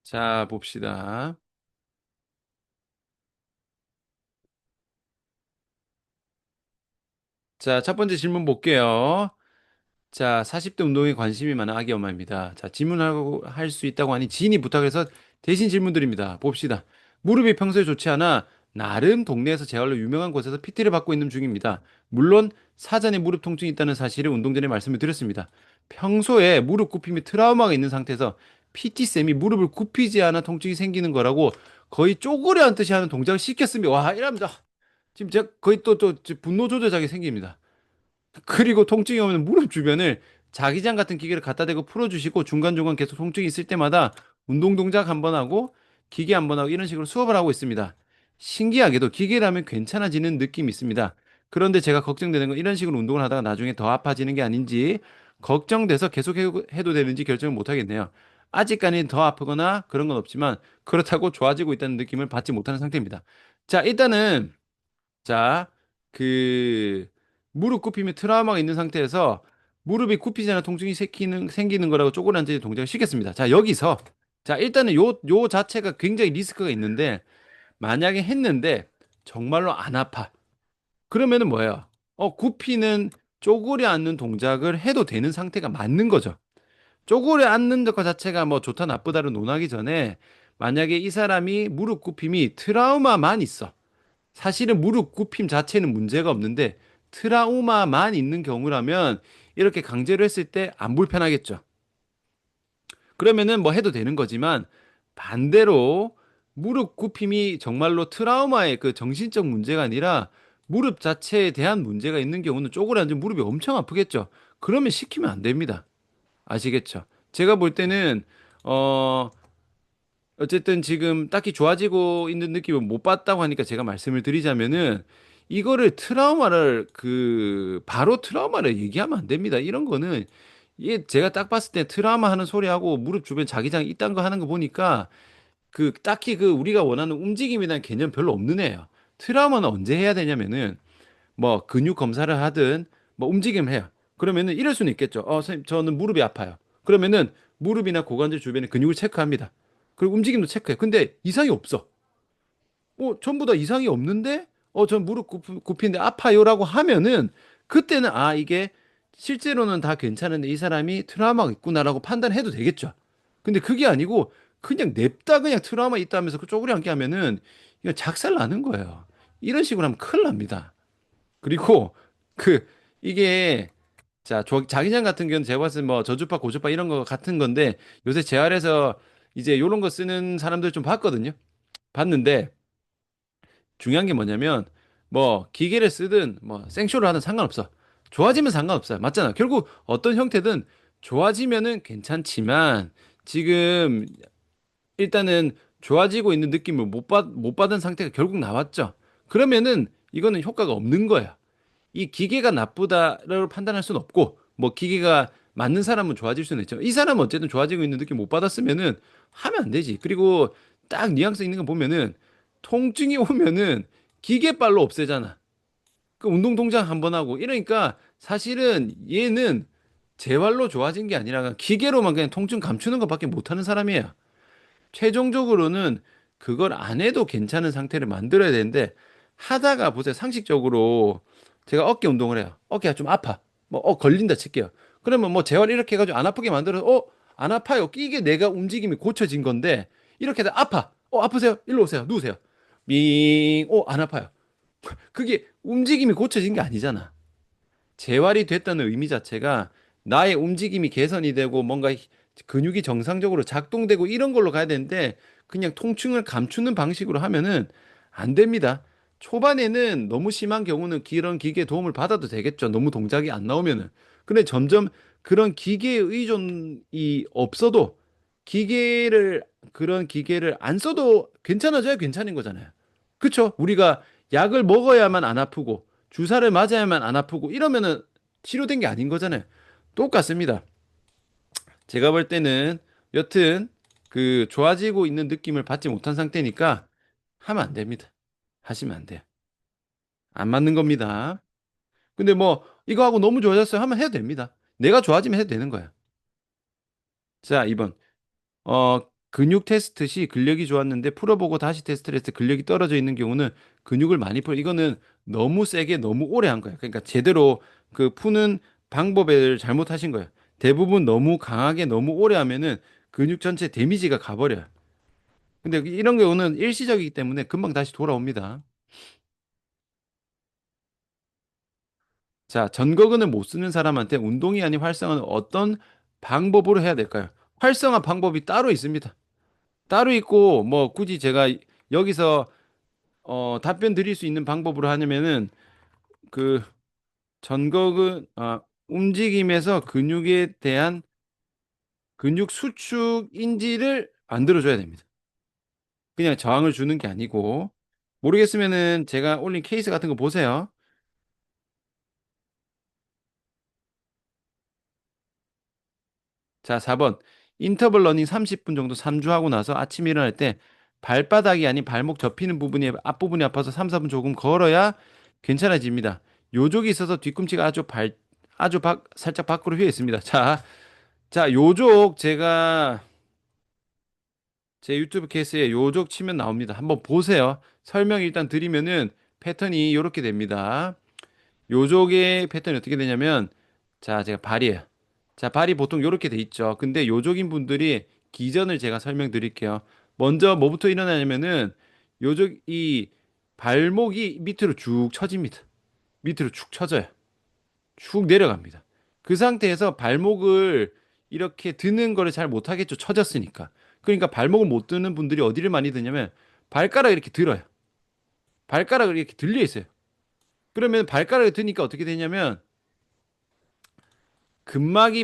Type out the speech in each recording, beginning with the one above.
자, 봅시다. 자, 첫 번째 질문 볼게요. 자, 40대 운동에 관심이 많은 아기 엄마입니다. 자, 질문하고 할 수 있다고 하니 지인이 부탁해서 대신 질문드립니다. 봅시다. 무릎이 평소에 좋지 않아 나름 동네에서 재활로 유명한 곳에서 PT를 받고 있는 중입니다. 물론 사전에 무릎 통증이 있다는 사실을 운동 전에 말씀을 드렸습니다. 평소에 무릎 굽힘이 트라우마가 있는 상태에서 PT 쌤이 무릎을 굽히지 않아 통증이 생기는 거라고 거의 쪼그려 앉듯이 하는 동작을 시켰습니다. 와, 이랍니다. 지금 제가 거의 또 분노 조절장애 생깁니다. 그리고 통증이 오면 무릎 주변을 자기장 같은 기계를 갖다 대고 풀어주시고 중간중간 계속 통증이 있을 때마다 운동 동작 한번 하고 기계 한번 하고 이런 식으로 수업을 하고 있습니다. 신기하게도 기계라면 괜찮아지는 느낌이 있습니다. 그런데 제가 걱정되는 건 이런 식으로 운동을 하다가 나중에 더 아파지는 게 아닌지 걱정돼서 계속 해도 되는지 결정을 못 하겠네요. 아직까지는 더 아프거나 그런 건 없지만 그렇다고 좋아지고 있다는 느낌을 받지 못하는 상태입니다. 자, 일단은 자, 그 무릎 굽힘에 트라우마가 있는 상태에서 무릎이 굽히지 않아 통증이 생기는 거라고 쪼그라앉는 동작을 시켰습니다. 자, 여기서 자, 일단은 요 자체가 굉장히 리스크가 있는데 만약에 했는데 정말로 안 아파. 그러면은 뭐예요? 굽히는 쪼그려 앉는 동작을 해도 되는 상태가 맞는 거죠. 쪼그려 앉는 것 자체가 뭐 좋다 나쁘다를 논하기 전에 만약에 이 사람이 무릎 굽힘이 트라우마만 있어. 사실은 무릎 굽힘 자체는 문제가 없는데 트라우마만 있는 경우라면 이렇게 강제로 했을 때 안 불편하겠죠. 그러면은 뭐 해도 되는 거지만 반대로 무릎 굽힘이 정말로 트라우마의 그 정신적 문제가 아니라 무릎 자체에 대한 문제가 있는 경우는 쪼그려 앉으면 무릎이 엄청 아프겠죠. 그러면 시키면 안 됩니다. 아시겠죠? 제가 볼 때는 어 어쨌든 지금 딱히 좋아지고 있는 느낌을 못 봤다고 하니까 제가 말씀을 드리자면은 이거를 트라우마를 바로 트라우마를 얘기하면 안 됩니다. 이런 거는 이게 제가 딱 봤을 때 트라우마 하는 소리하고 무릎 주변 자기장 이딴 거 하는 거 보니까 딱히 우리가 원하는 움직임에 대한 개념 별로 없는 애예요. 트라우마는 언제 해야 되냐면은 뭐 근육 검사를 하든 뭐 움직임을 해요. 그러면은 이럴 수는 있겠죠. 선생님 저는 무릎이 아파요. 그러면은 무릎이나 고관절 주변에 근육을 체크합니다. 그리고 움직임도 체크해. 근데 이상이 없어. 전부 다 이상이 없는데 전 무릎 굽히는데 아파요라고 하면은 그때는 이게 실제로는 다 괜찮은데 이 사람이 트라우마가 있구나라고 판단해도 되겠죠. 근데 그게 아니고 그냥 냅다 그냥 트라우마 있다면서 그 쪼그려 앉게 하면은 이거 작살 나는 거예요. 이런 식으로 하면 큰일 납니다. 그리고 그 이게 자기장 같은 경우는 제가 봤을 때 뭐 저주파 고주파 이런 거 같은 건데 요새 재활에서 이제 요런 거 쓰는 사람들 좀 봤거든요. 봤는데 중요한 게 뭐냐면 뭐 기계를 쓰든 뭐 생쇼를 하든 상관없어. 좋아지면 상관없어요. 맞잖아. 결국 어떤 형태든 좋아지면은 괜찮지만 지금 일단은 좋아지고 있는 느낌을 못 받은 상태가 결국 나왔죠. 그러면은 이거는 효과가 없는 거야. 이 기계가 나쁘다라고 판단할 수는 없고 뭐 기계가 맞는 사람은 좋아질 수는 있죠. 이 사람은 어쨌든 좋아지고 있는 느낌 못 받았으면은 하면 안 되지. 그리고 딱 뉘앙스 있는 거 보면은 통증이 오면은 기계발로 없애잖아. 그 운동 동작 한 번 하고 이러니까 사실은 얘는 재활로 좋아진 게 아니라 기계로만 그냥 통증 감추는 것밖에 못하는 사람이에요. 최종적으로는 그걸 안 해도 괜찮은 상태를 만들어야 되는데 하다가 보세요. 상식적으로 제가 어깨 운동을 해요. 어깨가 좀 아파. 뭐 걸린다 칠게요. 그러면 뭐 재활 이렇게 해가지고 안 아프게 만들어서 안 아파요. 이게 내가 움직임이 고쳐진 건데 이렇게 해서 아파. 아프세요? 일로 오세요. 누우세요. 밍. 안 아파요. 그게 움직임이 고쳐진 게 아니잖아. 재활이 됐다는 의미 자체가 나의 움직임이 개선이 되고 뭔가 근육이 정상적으로 작동되고 이런 걸로 가야 되는데 그냥 통증을 감추는 방식으로 하면은 안 됩니다. 초반에는 너무 심한 경우는 그런 기계 도움을 받아도 되겠죠. 너무 동작이 안 나오면은. 근데 점점 그런 기계 의존이 없어도 그런 기계를 안 써도 괜찮아져야 괜찮은 거잖아요. 그쵸? 우리가 약을 먹어야만 안 아프고 주사를 맞아야만 안 아프고 이러면은 치료된 게 아닌 거잖아요. 똑같습니다. 제가 볼 때는 여튼 좋아지고 있는 느낌을 받지 못한 상태니까 하면 안 됩니다. 하시면 안 돼요. 안 맞는 겁니다. 근데 뭐 이거 하고 너무 좋아졌어요 하면 해도 됩니다. 내가 좋아지면 해도 되는 거야. 자, 2번. 근육 테스트 시 근력이 좋았는데 풀어보고 다시 테스트를 했을 때 근력이 떨어져 있는 경우는 근육을 많이 풀어. 이거는 너무 세게 너무 오래 한 거예요. 그러니까 제대로 그 푸는 방법을 잘못하신 거예요. 대부분 너무 강하게 너무 오래 하면은 근육 전체 데미지가 가버려요. 근데 이런 경우는 일시적이기 때문에 금방 다시 돌아옵니다. 자, 전거근을 못 쓰는 사람한테 운동이 아닌 활성화는 어떤 방법으로 해야 될까요? 활성화 방법이 따로 있습니다. 따로 있고 뭐 굳이 제가 여기서 답변 드릴 수 있는 방법으로 하냐면은 그 전거근 움직임에서 근육에 대한 근육 수축 인지를 만들어줘야 됩니다. 그냥 저항을 주는 게 아니고 모르겠으면은 제가 올린 케이스 같은 거 보세요. 자, 4번. 인터벌 러닝 30분 정도 3주 하고 나서 아침 일어날 때 발바닥이 아닌 발목 접히는 부분이 앞부분이 아파서 3, 4분 조금 걸어야 괜찮아집니다. 요족이 있어서 뒤꿈치가 살짝 밖으로 휘어 있습니다. 자, 요족 제가 제 유튜브 케이스에 요족 치면 나옵니다. 한번 보세요. 설명 일단 드리면은 패턴이 이렇게 됩니다. 요족의 패턴이 어떻게 되냐면 자, 제가 발이에요. 자, 발이 보통 이렇게 돼 있죠. 근데 요족인 분들이 기전을 제가 설명드릴게요. 먼저 뭐부터 일어나냐면은 요족 이 발목이 밑으로 쭉 처집니다. 밑으로 축 처져요. 쭉 내려갑니다. 그 상태에서 발목을 이렇게 드는 거를 잘 못하겠죠. 처졌으니까. 그러니까 발목을 못 드는 분들이 어디를 많이 드냐면 발가락을 이렇게 들어요. 발가락을 이렇게 들려 있어요. 그러면 발가락을 드니까 어떻게 되냐면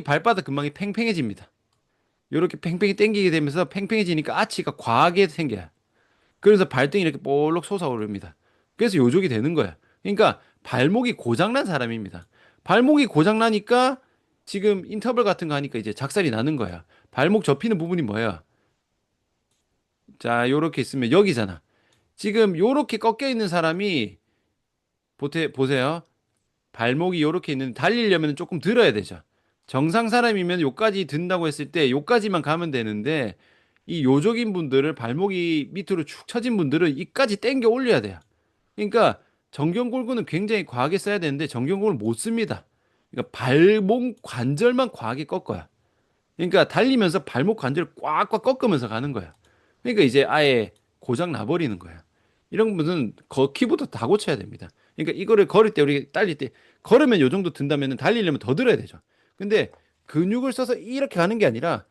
발바닥 근막이 팽팽해집니다. 이렇게 팽팽히 당기게 되면서 팽팽해지니까 아치가 과하게 생겨요. 그래서 발등이 이렇게 볼록 솟아오릅니다. 그래서 요족이 되는 거야. 그러니까 발목이 고장난 사람입니다. 발목이 고장나니까 지금 인터벌 같은 거 하니까 이제 작살이 나는 거야. 발목 접히는 부분이 뭐야? 자, 요렇게 있으면 여기잖아. 지금 요렇게 꺾여 있는 사람이 보세요. 발목이 요렇게 있는데 달리려면 조금 들어야 되죠. 정상 사람이면 요까지 든다고 했을 때 요까지만 가면 되는데 이 요족인 분들을 발목이 밑으로 축 처진 분들은 이까지 당겨 올려야 돼요. 그러니까 정경골근은 굉장히 과하게 써야 되는데 정경골을 못 씁니다. 그러니까 발목 관절만 과하게 꺾어요. 그러니까 달리면서 발목 관절을 꽉꽉 꺾으면서 가는 거야. 그러니까 이제 아예 고장 나버리는 거야. 이런 분은 걷기부터 다 고쳐야 됩니다. 그러니까 이거를 걸을 때 우리 달릴 때 걸으면 요 정도 든다면 달리려면 더 들어야 되죠. 근데 근육을 써서 이렇게 가는 게 아니라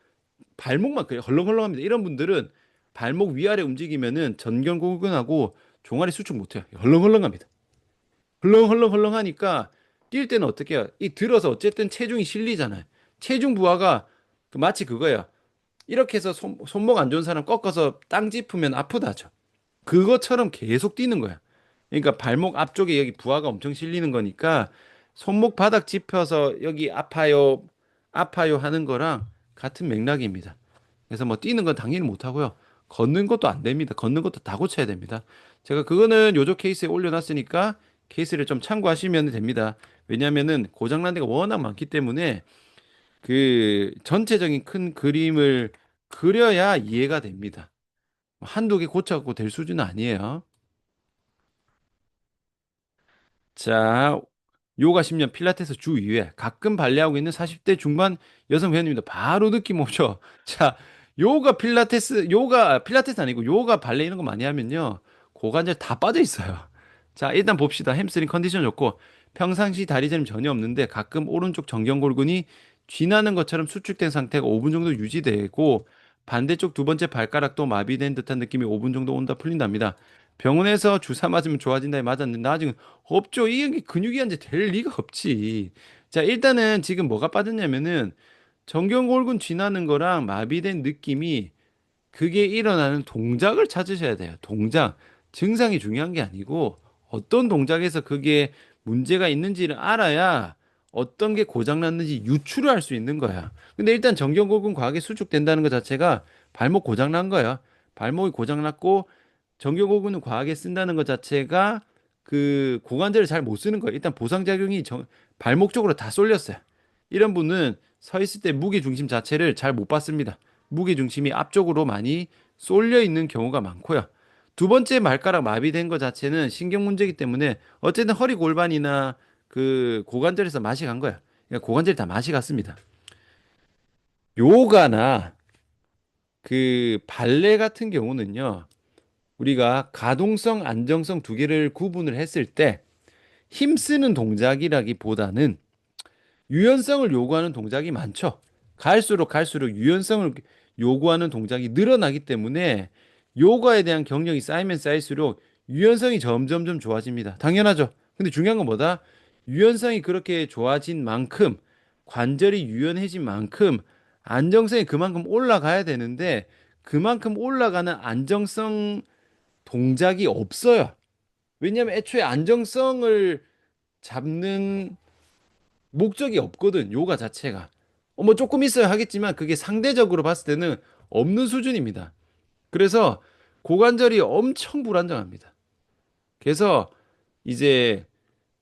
발목만 그냥 헐렁헐렁합니다. 이런 분들은 발목 위아래 움직이면은 전경골근하고 종아리 수축 못해요. 헐렁헐렁합니다. 헐렁헐렁헐렁하니까 뛸 때는 어떻게 해요? 이 들어서 어쨌든 체중이 실리잖아요. 체중 부하가 마치 그거예요. 이렇게 해서 손목 안 좋은 사람 꺾어서 땅 짚으면 아프다죠. 그것처럼 계속 뛰는 거야. 그러니까 발목 앞쪽에 여기 부하가 엄청 실리는 거니까 손목 바닥 짚혀서 여기 아파요, 아파요 하는 거랑 같은 맥락입니다. 그래서 뭐 뛰는 건 당연히 못 하고요. 걷는 것도 안 됩니다. 걷는 것도 다 고쳐야 됩니다. 제가 그거는 요조 케이스에 올려놨으니까 케이스를 좀 참고하시면 됩니다. 왜냐하면은 고장난 데가 워낙 많기 때문에 그 전체적인 큰 그림을 그려야 이해가 됩니다. 한두 개 고쳐갖고 될 수준은 아니에요. 자, 요가 10년 필라테스 주 2회 가끔 발레하고 있는 40대 중반 여성 회원입니다. 바로 느낌 오죠? 자, 필라테스 아니고 요가 발레 이런 거 많이 하면요. 고관절 다 빠져 있어요. 자, 일단 봅시다. 햄스트링 컨디션 좋고 평상시 다리 저림 전혀 없는데 가끔 오른쪽 정경골근이 쥐나는 것처럼 수축된 상태가 5분 정도 유지되고 반대쪽 두 번째 발가락도 마비된 듯한 느낌이 5분 정도 온다 풀린답니다. 병원에서 주사 맞으면 좋아진다에 맞았는데 나 지금 없죠. 이게 근육이 이제 될 리가 없지. 자, 일단은 지금 뭐가 빠졌냐면은 정경골근 쥐나는 거랑 마비된 느낌이 그게 일어나는 동작을 찾으셔야 돼요. 동작. 증상이 중요한 게 아니고 어떤 동작에서 그게 문제가 있는지를 알아야 어떤 게 고장났는지 유추를 할 수 있는 거야. 근데 일단 정경골근 과하게 수축된다는 것 자체가 발목 고장난 거야. 발목이 고장났고 정경호근을 과하게 쓴다는 것 자체가 그 고관절을 잘 못 쓰는 거예요. 일단 보상작용이 발목 쪽으로 다 쏠렸어요. 이런 분은 서 있을 때 무게 중심 자체를 잘 못 받습니다. 무게 중심이 앞쪽으로 많이 쏠려 있는 경우가 많고요. 두 번째 발가락 마비된 것 자체는 신경 문제이기 때문에 어쨌든 허리 골반이나 그 고관절에서 맛이 간 거야. 그러니까 고관절이 다 맛이 갔습니다. 요가나 그 발레 같은 경우는요. 우리가 가동성, 안정성 두 개를 구분을 했을 때 힘쓰는 동작이라기보다는 유연성을 요구하는 동작이 많죠. 갈수록 유연성을 요구하는 동작이 늘어나기 때문에 요가에 대한 경력이 쌓이면 쌓일수록 유연성이 점점점 좋아집니다. 당연하죠. 근데 중요한 건 뭐다? 유연성이 그렇게 좋아진 만큼 관절이 유연해진 만큼 안정성이 그만큼 올라가야 되는데 그만큼 올라가는 안정성 동작이 없어요. 왜냐하면 애초에 안정성을 잡는 목적이 없거든, 요가 자체가. 뭐 조금 있어야 하겠지만 그게 상대적으로 봤을 때는 없는 수준입니다. 그래서 고관절이 엄청 불안정합니다. 그래서 이제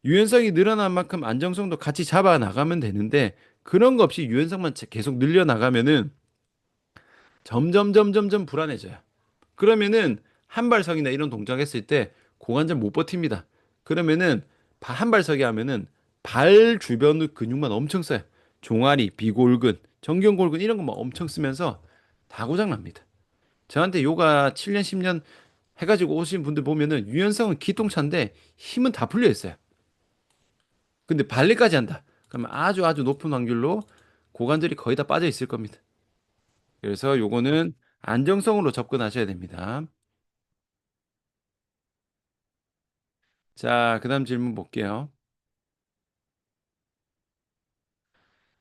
유연성이 늘어난 만큼 안정성도 같이 잡아 나가면 되는데 그런 거 없이 유연성만 계속 늘려 나가면은 점점 불안해져요. 그러면은 한발석이나 이런 동작 했을 때 고관절 못 버팁니다. 그러면은 한발석이 하면은 발 주변 근육만 엄청 써요. 종아리, 비골근, 정경골근 이런 것만 엄청 쓰면서 다 고장 납니다. 저한테 요가 7년, 10년 해가지고 오신 분들 보면은 유연성은 기똥차인데 힘은 다 풀려 있어요. 근데 발레까지 한다. 그러면 아주 높은 확률로 고관절이 거의 다 빠져 있을 겁니다. 그래서 요거는 안정성으로 접근하셔야 됩니다. 자, 그다음 질문 볼게요.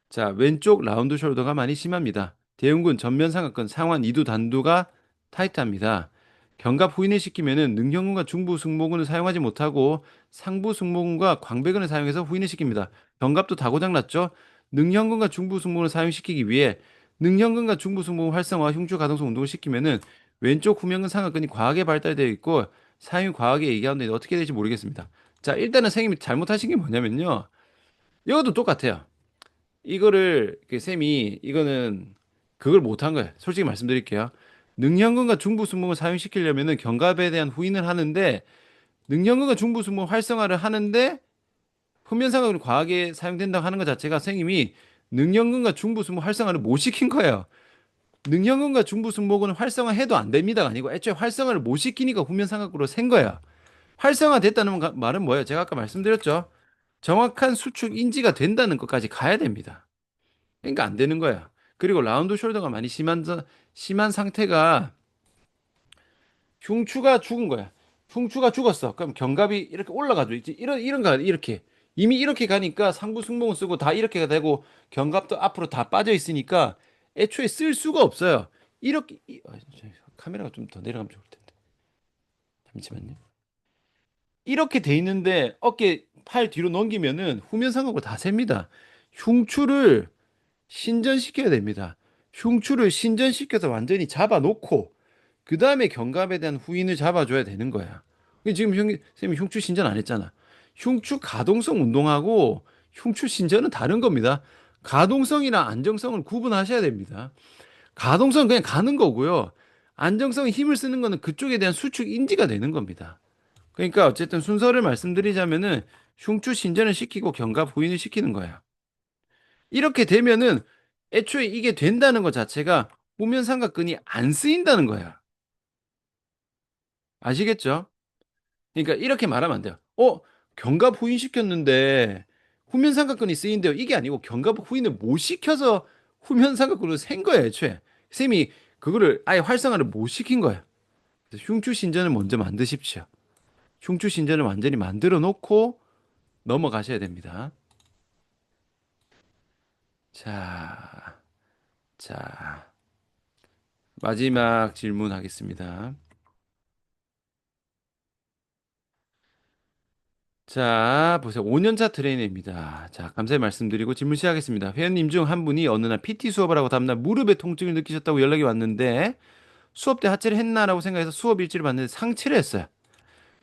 자, 왼쪽 라운드 숄더가 많이 심합니다. 대흉근, 전면 삼각근, 상완 이두 단두가 타이트합니다. 견갑 후인을 시키면은 능형근과 중부 승모근을 사용하지 못하고 상부 승모근과 광배근을 사용해서 후인을 시킵니다. 견갑도 다 고장났죠? 능형근과 중부 승모근을 사용시키기 위해 능형근과 중부 승모근 활성화, 흉추 가동성 운동을 시키면은 왼쪽 후면근 삼각근이 과하게 발달되어 있고 사용이 과하게 얘기하는데 어떻게 될지 모르겠습니다. 자, 일단은 선생님이 잘못하신 게 뭐냐면요. 이것도 똑같아요. 이거를 쌤이 이거는 그걸 못한 거예요. 솔직히 말씀드릴게요. 능형근과 중부순몽을 사용시키려면은 견갑에 대한 후인을 하는데 능형근과 중부순몽 활성화를 하는데 후면상각을 과하게 사용된다고 하는 것 자체가 선생님이 능형근과 중부순몽 활성화를 못 시킨 거예요. 능형근과 중부순몽은 활성화해도 안 됩니다가 아니고 애초에 활성화를 못 시키니까 후면삼각으로 센 거야. 활성화됐다는 말은 뭐예요? 제가 아까 말씀드렸죠. 정확한 수축 인지가 된다는 것까지 가야 됩니다. 그러니까 안 되는 거야. 그리고 라운드 숄더가 많이 심한 상태가 흉추가 죽은 거야. 흉추가 죽었어. 그럼 견갑이 이렇게 올라가죠. 이제 이런 거 이렇게 이미 이렇게 가니까 상부 승모근 쓰고 다 이렇게가 되고 견갑도 앞으로 다 빠져 있으니까 애초에 쓸 수가 없어요. 이렇게 카메라가 좀 더 내려가면 좋을 텐데. 잠시만요. 이렇게 돼 있는데 어깨 팔 뒤로 넘기면은 후면 삼각으로 다 셉니다. 흉추를 신전시켜야 됩니다. 흉추를 신전시켜서 완전히 잡아놓고 그 다음에 견갑에 대한 후인을 잡아줘야 되는 거야. 지금 쌤이 흉추 신전 안 했잖아. 흉추 가동성 운동하고 흉추 신전은 다른 겁니다. 가동성이랑 안정성을 구분하셔야 됩니다. 가동성은 그냥 가는 거고요. 안정성은 힘을 쓰는 거는 그쪽에 대한 수축 인지가 되는 겁니다. 그러니까 어쨌든 순서를 말씀드리자면은 흉추 신전을 시키고 견갑 후인을 시키는 거야. 이렇게 되면은 애초에 이게 된다는 것 자체가 후면 삼각근이 안 쓰인다는 거야. 아시겠죠? 그러니까 이렇게 말하면 안 돼요. 견갑 후인 시켰는데 후면 삼각근이 쓰인대요. 이게 아니고 견갑 후인을 못 시켜서 후면 삼각근으로 센 거예요, 애초에. 쌤이 그거를 아예 활성화를 못 시킨 거야. 그래서 흉추 신전을 먼저 만드십시오. 흉추 신전을 완전히 만들어 놓고 넘어가셔야 됩니다. 자, 자, 마지막 질문 하겠습니다. 자, 보세요. 5년차 트레이너입니다. 자, 감사히 말씀드리고 질문 시작하겠습니다. 회원님 중 한 분이 어느 날 PT 수업을 하고 다음날 무릎에 통증을 느끼셨다고 연락이 왔는데 수업 때 하체를 했나라고 생각해서 수업 일지를 봤는데 상체를 했어요.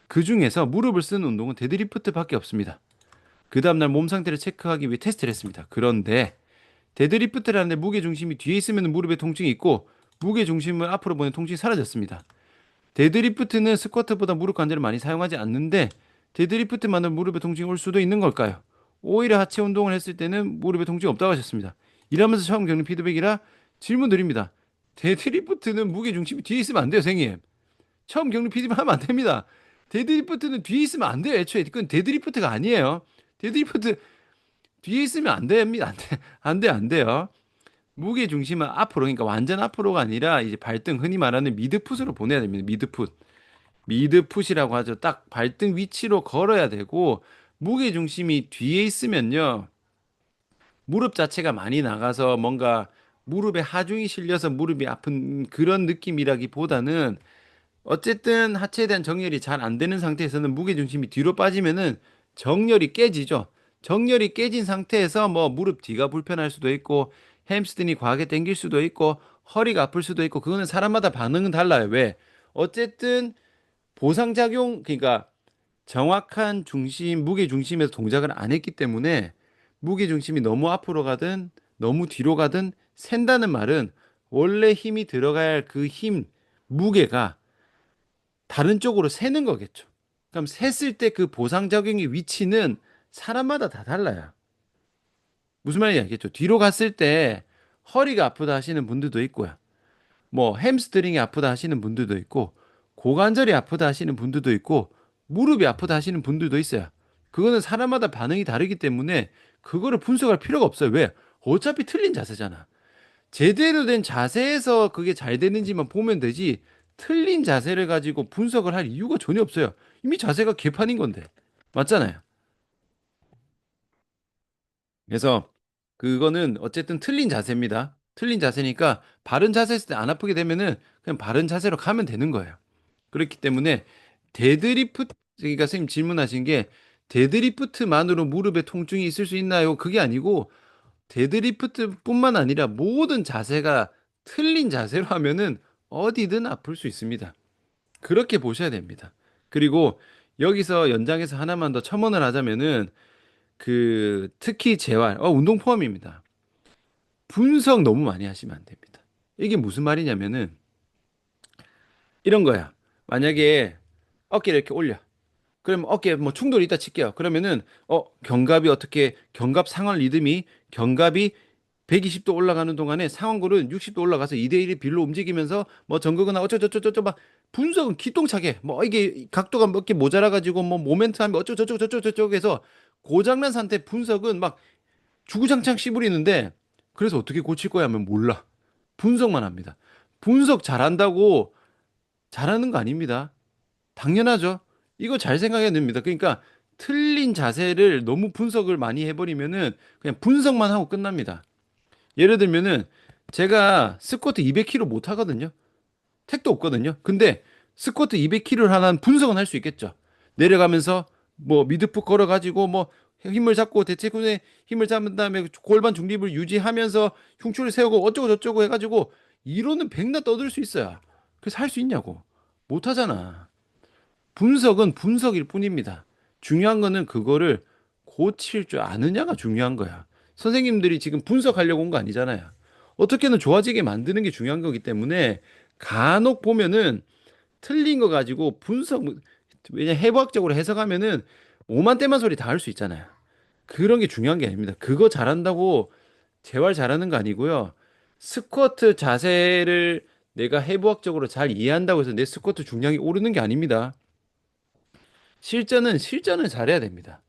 그 중에서 무릎을 쓰는 운동은 데드리프트밖에 없습니다. 그 다음날 몸 상태를 체크하기 위해 테스트를 했습니다. 그런데 데드리프트를 하는데 무게 중심이 뒤에 있으면 무릎에 통증이 있고 무게 중심을 앞으로 보낸 통증이 사라졌습니다. 데드리프트는 스쿼트보다 무릎 관절을 많이 사용하지 않는데 데드리프트만으로 무릎에 통증이 올 수도 있는 걸까요? 오히려 하체 운동을 했을 때는 무릎에 통증이 없다고 하셨습니다. 이러면서 처음 겪는 피드백이라 질문 드립니다. 데드리프트는 무게 중심이 뒤에 있으면 안 돼요, 선생님. 처음 겪는 피드백 하면 안 됩니다. 데드리프트는 뒤에 있으면 안 돼요, 애초에. 그건 데드리프트가 아니에요. 데드리프트 뒤에 있으면 안 됩니다. 안 돼, 안 돼, 안 돼요. 무게 중심은 앞으로, 그러니까 완전 앞으로가 아니라 이제 발등 흔히 말하는 미드풋으로 보내야 됩니다. 미드풋. 미드풋이라고 하죠. 딱 발등 위치로 걸어야 되고 무게 중심이 뒤에 있으면요. 무릎 자체가 많이 나가서 뭔가 무릎에 하중이 실려서 무릎이 아픈 그런 느낌이라기보다는 어쨌든 하체에 대한 정렬이 잘 안 되는 상태에서는 무게 중심이 뒤로 빠지면은 정렬이 깨지죠. 정렬이 깨진 상태에서 뭐 무릎 뒤가 불편할 수도 있고 햄스트링이 과하게 당길 수도 있고 허리가 아플 수도 있고 그거는 사람마다 반응은 달라요. 왜? 어쨌든 보상작용 그러니까 정확한 중심 무게 중심에서 동작을 안 했기 때문에 무게 중심이 너무 앞으로 가든 너무 뒤로 가든 샌다는 말은 원래 힘이 들어가야 할 그 힘 무게가 다른 쪽으로 새는 거겠죠. 그럼 샜을 때 그 보상작용의 위치는 사람마다 다 달라요. 무슨 말인지 알겠죠? 뒤로 갔을 때 허리가 아프다 하시는 분들도 있고요. 뭐 햄스트링이 아프다 하시는 분들도 있고 고관절이 아프다 하시는 분들도 있고 무릎이 아프다 하시는 분들도 있어요. 그거는 사람마다 반응이 다르기 때문에 그거를 분석할 필요가 없어요. 왜? 어차피 틀린 자세잖아. 제대로 된 자세에서 그게 잘 되는지만 보면 되지 틀린 자세를 가지고 분석을 할 이유가 전혀 없어요. 이미 자세가 개판인 건데. 맞잖아요. 그래서 그거는 어쨌든 틀린 자세입니다. 틀린 자세니까 바른 자세였을 때 안 아프게 되면은 그냥 바른 자세로 가면 되는 거예요. 그렇기 때문에 데드리프트 그러니까 선생님 질문하신 게 데드리프트만으로 무릎에 통증이 있을 수 있나요? 그게 아니고 데드리프트뿐만 아니라 모든 자세가 틀린 자세로 하면은 어디든 아플 수 있습니다. 그렇게 보셔야 됩니다. 그리고 여기서 연장해서 하나만 더 첨언을 하자면은 그 특히 재활, 운동 포함입니다. 분석 너무 많이 하시면 안 됩니다. 이게 무슨 말이냐면은 이런 거야. 만약에 어깨를 이렇게 올려. 그럼 어깨에 뭐 충돌이 있다 칠게요. 그러면은 견갑이 어떻게 견갑 상완 리듬이 견갑이 120도 올라가는 동안에 상완골은 60도 올라가서 2대1의 비율로 움직이면서 뭐 전극은 어쩌저쩌저쩌 막 분석은 기똥차게 뭐 이게 각도가 몇 개 모자라 가지고 뭐 모멘트함이 어쩌저쩌저쩌저쩌 해서 고장난 상태 분석은 막 주구장창 씨부리는데 그래서 어떻게 고칠 거야 하면 몰라. 분석만 합니다. 분석 잘한다고 잘하는 거 아닙니다. 당연하죠. 이거 잘 생각해야 됩니다. 그러니까 틀린 자세를 너무 분석을 많이 해버리면은 그냥 분석만 하고 끝납니다. 예를 들면은 제가 스쿼트 200kg 못 하거든요. 택도 없거든요. 근데 스쿼트 200kg를 하나는 분석은 할 수 있겠죠. 내려가면서 뭐 미드풋 걸어가지고 뭐 힘을 잡고 대퇴근에 힘을 잡은 다음에 골반 중립을 유지하면서 흉추를 세우고 어쩌고 저쩌고 해가지고 이론은 백나 떠들 수 있어요. 그래서 할 수 있냐고. 못 하잖아. 분석은 분석일 뿐입니다. 중요한 거는 그거를 고칠 줄 아느냐가 중요한 거야. 선생님들이 지금 분석하려고 온 거 아니잖아요. 어떻게든 좋아지게 만드는 게 중요한 거기 때문에 간혹 보면은 틀린 거 가지고 분석, 왜냐 해부학적으로 해석하면은 오만 때만 소리 다 할 수 있잖아요. 그런 게 중요한 게 아닙니다. 그거 잘한다고 재활 잘하는 거 아니고요. 스쿼트 자세를 내가 해부학적으로 잘 이해한다고 해서 내 스쿼트 중량이 오르는 게 아닙니다. 실전을 잘해야 됩니다.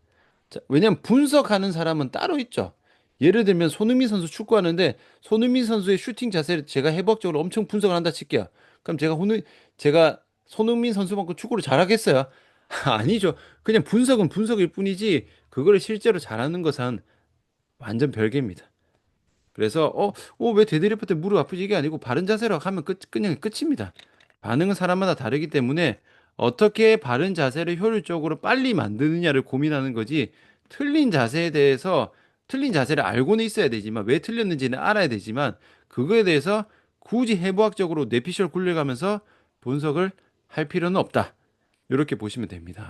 자, 왜냐면 분석하는 사람은 따로 있죠. 예를 들면 손흥민 선수 축구하는데 손흥민 선수의 슈팅 자세를 제가 해부학적으로 엄청 분석을 한다 칠게요. 그럼 제가 손흥민 선수만큼 축구를 잘하겠어요? 아니죠. 그냥 분석은 분석일 뿐이지 그거를 실제로 잘하는 것은 완전 별개입니다. 그래서 왜 데드리프트 무릎 아프지 이게 아니고 바른 자세로 하면 그냥 끝입니다. 반응은 사람마다 다르기 때문에 어떻게 바른 자세를 효율적으로 빨리 만드느냐를 고민하는 거지 틀린 자세에 대해서 틀린 자세를 알고는 있어야 되지만 왜 틀렸는지는 알아야 되지만 그거에 대해서 굳이 해부학적으로 뇌피셜 굴려가면서 분석을 할 필요는 없다. 이렇게 보시면 됩니다.